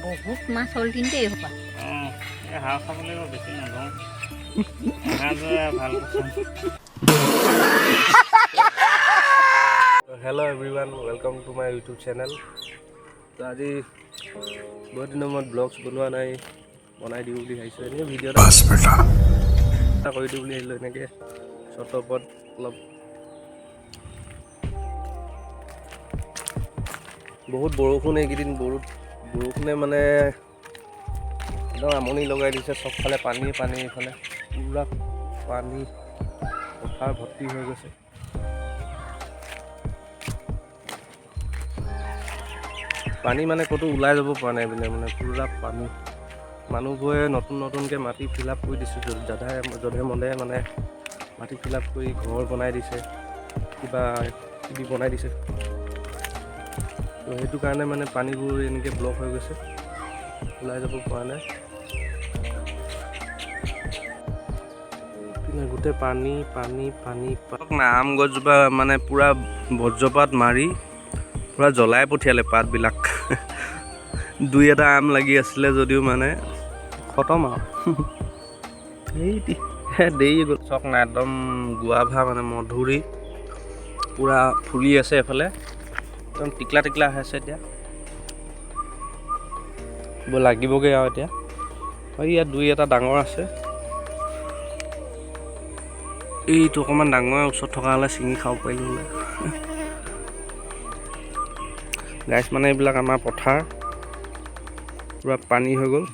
বহুত মাছ হ'ল কিন্তু এই সোপা হাঁহ খাবলৈ বেছি নলওঁ ভাল hello' everyone welcome to my YouTube channel. তো আজি বহুত দিনৰ মূৰত ব্লগছ বনোৱা নাই, বনাই দিওঁ বুলি ভাবিছোঁ। এনেই ভিডিঅ' এটা কৰি দিওঁ বুলি ভাবিলোঁ, এনেকৈ শ্বৰ্টৰ ওপৰত অলপ। বহুত বৰষুণ এইকেইদিন, বৰষুণে মানে একদম আমনি লগাই দিছে। চবফালে পানী এইফালে পূৰা পানী পথাৰ ভৰ্তি হৈ গৈছে। পানী মানে ক'তো ওলাই যাব পৰা নাই মানে পূৰা পানী। মানুহবোৰে নতুনকৈ মাটি ফিল আপ কৰি দিছোঁ, যধে মধে মানে মাটি ফিল আপ কৰি ঘৰ বনাই দিছে, কিবা কিবি বনাই দিছে। তো সেইটো কাৰণে মানে পানীবোৰ এনেকৈ ব্লক হৈ গৈছে, ওলাই যাব পৰা নাই। গোটেই পানী আম গছজোপা মানে পূৰা বজ্ৰপাত মাৰি পূৰা জ্বলাই পঠিয়ালে পাতবিলাক। দুই এটা আম লাগি আছিলে যদিও মানে খতম আৰু। দেৰি গ'ল চক নাই, একদম গুৱাভা মানে মধুৰি পূৰা ফুলি আছে এফালে, একদম টিকলা হৈ আছে। এতিয়া লাগিবগৈ আৰু এতিয়া। ইয়াত দুই এটা ডাঙৰ আছে, এইটো অকণমান ডাঙৰ ওচৰত থকা হ'লে ছিঙি খাব পাৰিলোঁ হ'লে। গাইছ মানে এইবিলাক আমাৰ পথাৰ পূৰা পানী হৈ গ'ল।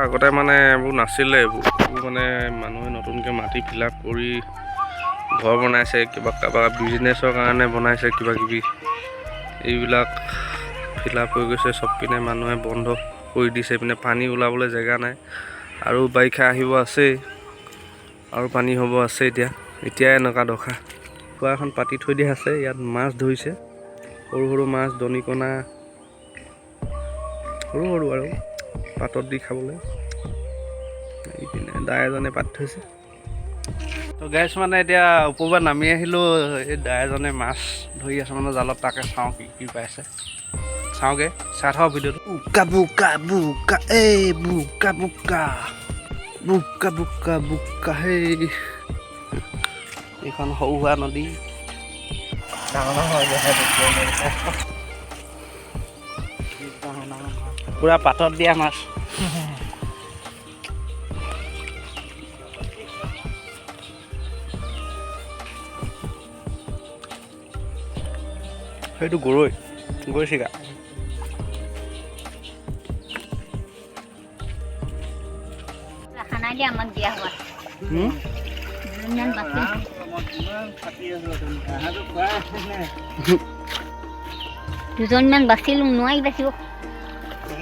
আগতে মানে এইবোৰ নাছিলে, এইবোৰ মানে মানুহে নতুনকৈ মাটি ফিল আপ কৰি ঘৰ বনাইছে, কাৰোবাৰ বিজনেছৰ কাৰণে বনাইছে কিবা কিবি। এইবিলাক ফিল আপ হৈ গৈছে চব পিনে, মানুহে বন্ধ কৰি দিছে। পিনে পানী ওলাবলৈ জেগা নাই, আৰু বাৰিষা আহিব আছেই, আৰু পানী হ'ব আছে। এতিয়াই এনেকুৱা দশা। কুঁৱা এখন পাতি থৈ দিয়া আছে, ইয়াত মাছ ধৰিছে, সৰু মাছ, দনিকণা, সৰু আৰু পাতত দি খাবলৈ। এইপিনে দাই এজনে পাতি থৈছে। তো গাইছ মানে এতিয়া ওপৰৰ পৰা নামি আহিলোঁ, এই দাইজনে মাছ ধৰি আছে মানে জালত, তাকে চাওঁ কি পাইছে। চাওঁগৈ, চাই থাকক ভিডিঅ'টো। বোকা হেই এইখন সৰু সুৰা নদী, পুৰা পাতত দিয়া মাছ। সেইটো গৰৈ চিগা। খানাই দিয়া আমাক দিয়া হোৱা দুজনমান বাচিলো, নোৱাৰি বাচিব।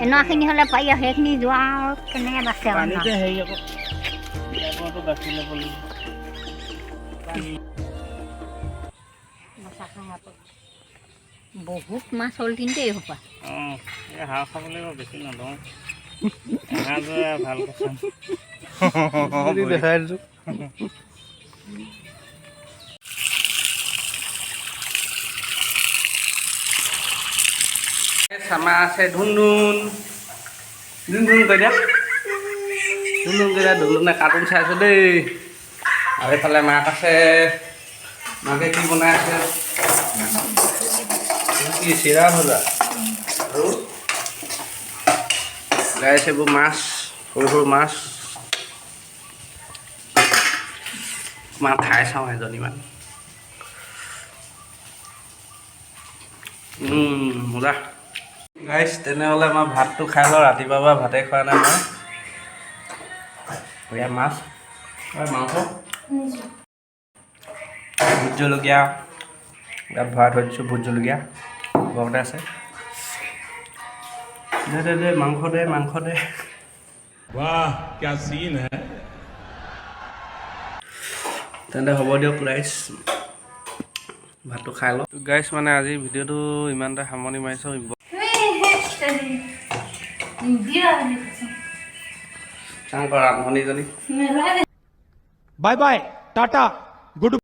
এনেখিনি হ'লে পাৰি, সেইখিনি যোৱা আৰু কেনেকৈ বাচে বহুত মাছ হ'ল কিন্তু এই সোপা হাঁহ খাবলৈ বেছি নলওঁ ভাল দেখাই দিছোঁ। আমাৰ আছে ধুন কৈ দিয়া, ধুনুনে কাৰ্টুন চাই আছো দেই। আৰু এইফালে মাক আছে, মাকে কি বনাই আছে, কি চিৰা ভজা আৰু গাইছে এইবোৰ মাছ, সৰু মাছ। মাক খাই চাওঁ এজনীমান। মজা গাইছ। তেনেহ'লে মই ভাতটো খাই লওঁ, ৰাতিপুৱাৰ পৰা ভাতে খোৱা নাই মই। ইয়াত মাছ আৰু মাংস, ভোট জলকীয়া ইয়াত ভৰাই থৈ দিছোঁ, ভোট জলকীয়া ঘৰতে আছে। দে মাংস দে। वाह क्या सीन है। তেন্তে হ'ব দিয়ক গাইছ, ভাতটো খাই লওঁ। গাইছ মানে আজি ভিডিঅ'টো ইমানতে সামৰণি মাৰিছোঁ। চাওঁ কৰা ৰান্ধনীজনী बाय बाय टाटा गुड